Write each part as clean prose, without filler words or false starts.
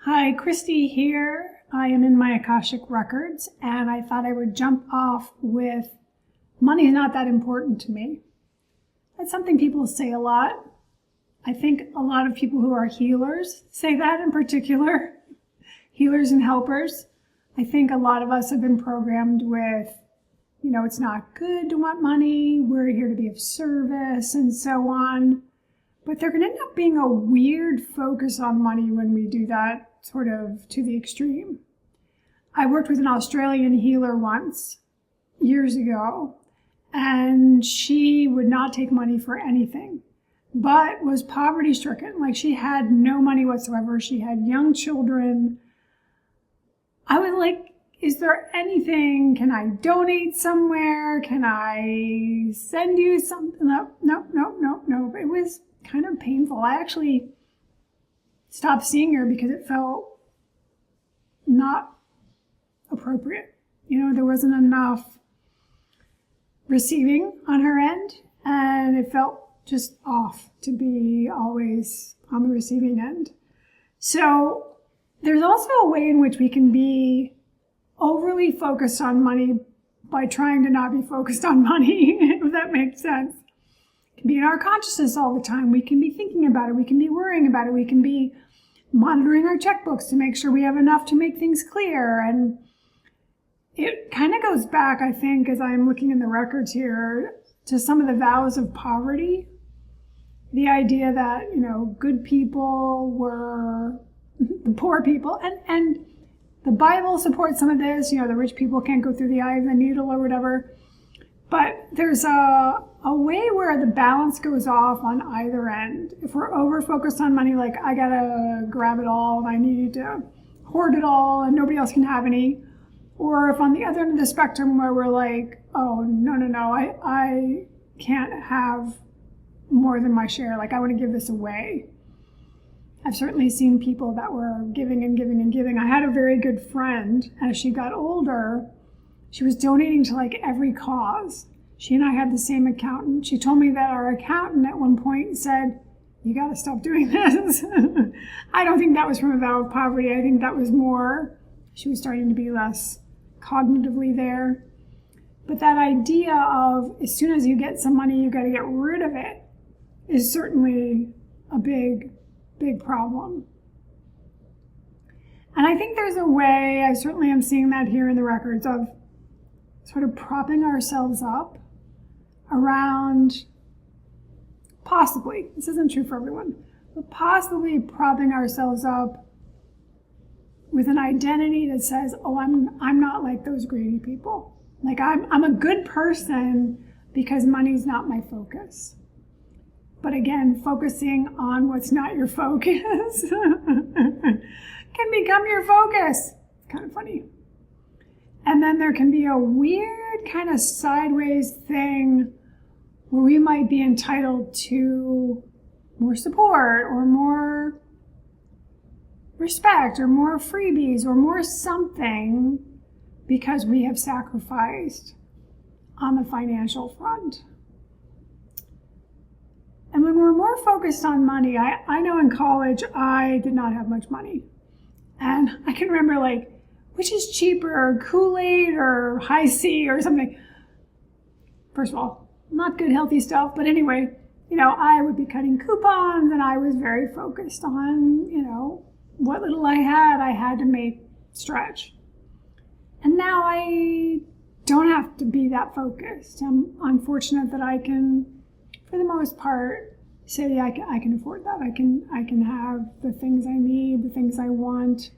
Hi, Christy here. I am in my Akashic records, and I thought I would jump off with money is not that important to me. That's something people say a lot. I think a lot of people who are healers say that in particular, healers and helpers. I think a lot of us have been programmed with, it's not good to want money, we're here to be of service, and so on. But there can end up being a weird focus on money when we do that sort of to the extreme. I worked with an Australian healer once, years ago, and she would not take money for anything, but was poverty stricken. Like, she had no money whatsoever. She had young children. I was like, is there anything? Can I donate somewhere? Can I send you something? No. It was kind of painful. I actually stopped seeing her because it felt not appropriate. There wasn't enough receiving on her end, and it felt just off to be always on the receiving end. So there's also a way in which we can be overly focused on money by trying to not be focused on money, if that makes sense. It can be in our consciousness all the time. We can be thinking about it. We can be worrying about it. We can be monitoring our checkbooks to make sure we have enough to make things clear. And it kind of goes back, I think, as I'm looking in the records here, to some of the vows of poverty. The idea that, good people were the poor people. And the Bible supports some of this. The rich people can't go through the eye of the needle or whatever. But there's a way where the balance goes off on either end. If we're over-focused on money, like, I gotta grab it all and I need to hoard it all and nobody else can have any. Or if on the other end of the spectrum where we're like, oh, no, I can't have more than my share. Like, I want to give this away. I've certainly seen people that were giving and giving and giving. I had a very good friend, as she got older, she was donating to like every cause. She and I had the same accountant. She told me that our accountant at one point said, you got to stop doing this. I don't think that was from a vow of poverty. I think that was more, she was starting to be less cognitively there. But that idea of as soon as you get some money, you got to get rid of it is certainly a big problem. And I think there's a way, I certainly am seeing that here in the records, of sort of propping ourselves up around, possibly, this isn't true for everyone, but possibly propping ourselves up with an identity that says, oh, I'm not like those greedy people. Like, I'm a good person because money's not my focus. But again, focusing on what's not your focus can become your focus. It's kind of funny. And then there can be a weird kind of sideways thing where we might be entitled to more support or more respect or more freebies or more something because we have sacrificed on the financial front. And when we're more focused on money, I know in college I did not have much money. And I can remember, like, which is cheaper, Kool-Aid or High C or something? First of all, not good healthy stuff, but anyway, I would be cutting coupons and I was very focused on, what little I had to make stretch. And now I don't have to be that focused. I'm fortunate that I can, for the most part, say I can afford that. I can have the things I need, the things I want.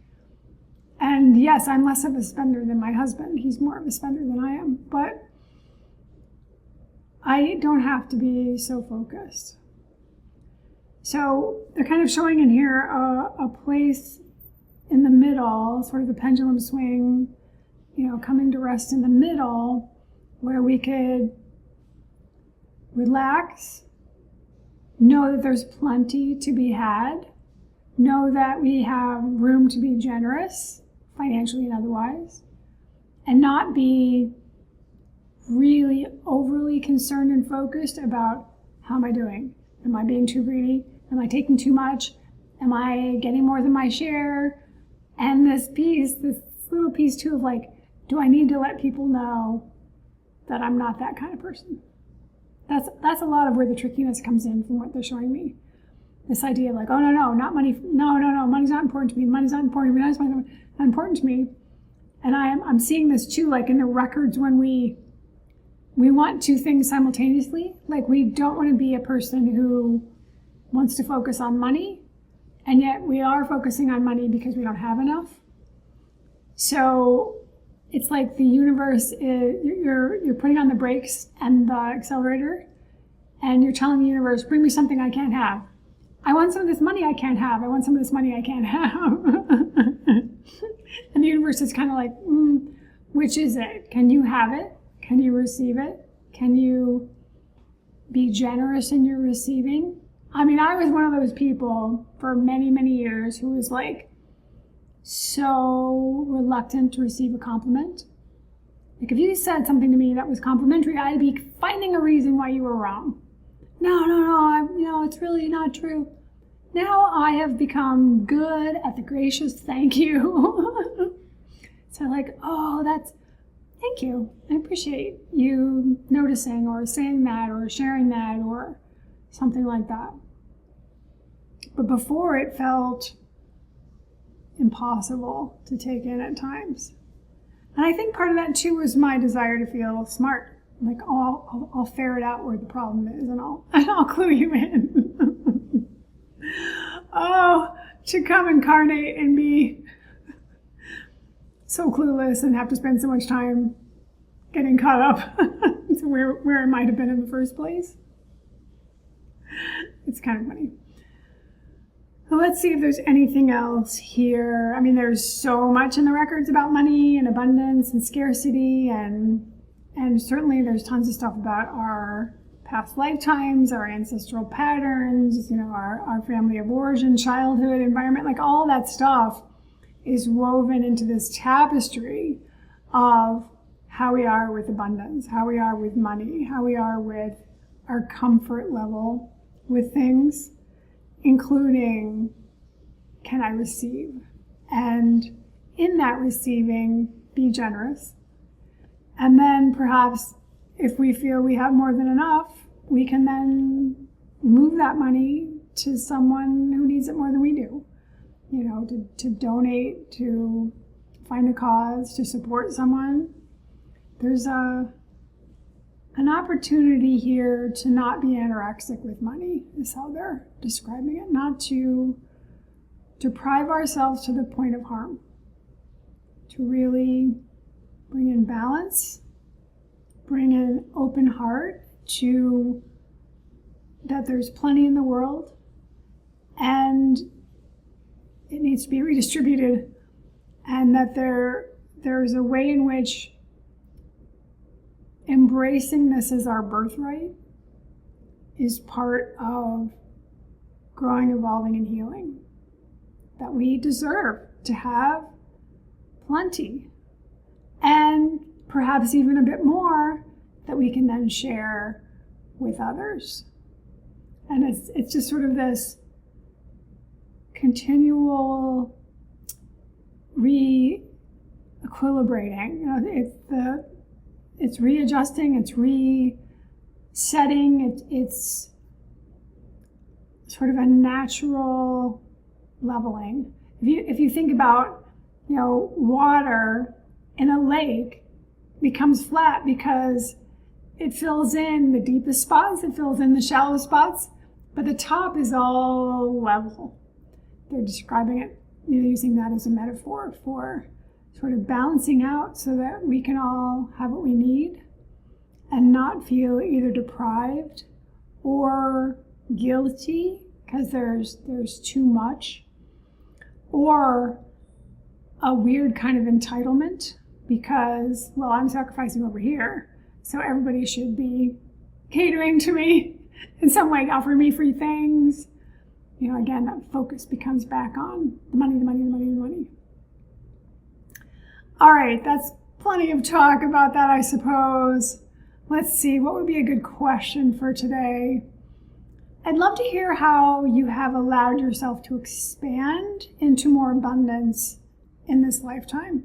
And yes, I'm less of a spender than my husband. He's more of a spender than I am. But I don't have to be so focused. So they're kind of showing in here a place in the middle, sort of the pendulum swing, coming to rest in the middle, where we could relax, know that there's plenty to be had, know that we have room to be generous, financially and otherwise, and not be really overly concerned and focused about how am I doing? Am I being too greedy? Am I taking too much? Am I getting more than my share? And this little piece too of like, do I need to let people know that I'm not that kind of person? That's a lot of where the trickiness comes in from what they're showing me. This idea of like, oh, no, not money. No, money's not important to me. Money's not important to me. Money's not important to me. And I'm seeing this too, like in the records when we want two things simultaneously. Like we don't want to be a person who wants to focus on money, and yet we are focusing on money because we don't have enough. So it's like the universe is, you're putting on the brakes and the accelerator, and you're telling the universe, bring me something I can't have. I want some of this money I can't have. I want some of this money I can't have. And the universe is kind of like, which is it? Can you have it? Can you receive it? Can you be generous in your receiving? I mean, I was one of those people for many, many years who was like so reluctant to receive a compliment. Like if you said something to me that was complimentary, I'd be finding a reason why you were wrong. No, it's really not true. Now I have become good at the gracious thank you. So like, thank you. I appreciate you noticing or saying that or sharing that or something like that. But before it felt impossible to take in at times. And I think part of that too was my desire to feel smart. Like, I'll ferret out where the problem is and I'll clue you in. To come incarnate and be so clueless and have to spend so much time getting caught up to where I might have been in the first place. It's kind of funny. So let's see if there's anything else here. I mean, there's so much in the records about money and abundance and scarcity, and certainly there's tons of stuff about our past lifetimes, our ancestral patterns, our family of origin, childhood, environment, like all that stuff is woven into this tapestry of how we are with abundance, how we are with money, how we are with our comfort level with things, including, can I receive? And in that receiving, be generous. And then perhaps if we feel we have more than enough, we can then move that money to someone who needs it more than we do. To donate, to find a cause, to support someone. There's an opportunity here to not be anorexic with money, is how they're describing it. Not to deprive ourselves to the point of harm. To really bring in balance, bring in open heart to that there's plenty in the world and it needs to be redistributed, and that there's a way in which embracing this as our birthright is part of growing, evolving, and healing. That we deserve to have plenty, and perhaps even a bit more that we can then share with others. And it's just sort of this continual re-equilibrating. It's readjusting, it's resetting, it's sort of a natural leveling. If you think about, water in a lake becomes flat because it fills in the deepest spots, it fills in the shallow spots, but the top is all level. They're describing it, using that as a metaphor for sort of balancing out so that we can all have what we need and not feel either deprived or guilty because there's too much, or a weird kind of entitlement because, well, I'm sacrificing over here, so everybody should be catering to me in some way, offering me free things. Again, that focus becomes back on the money. All right, that's plenty of talk about that, I suppose. Let's see, what would be a good question for today? I'd love to hear how you have allowed yourself to expand into more abundance in this lifetime.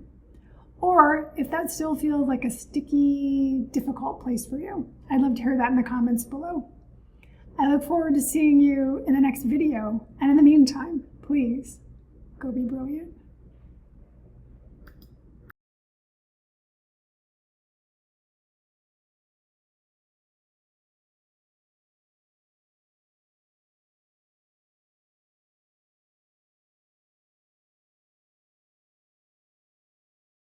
Or if that still feels like a sticky, difficult place for you. I'd love to hear that in the comments below. I look forward to seeing you in the next video. And in the meantime, please go be brilliant.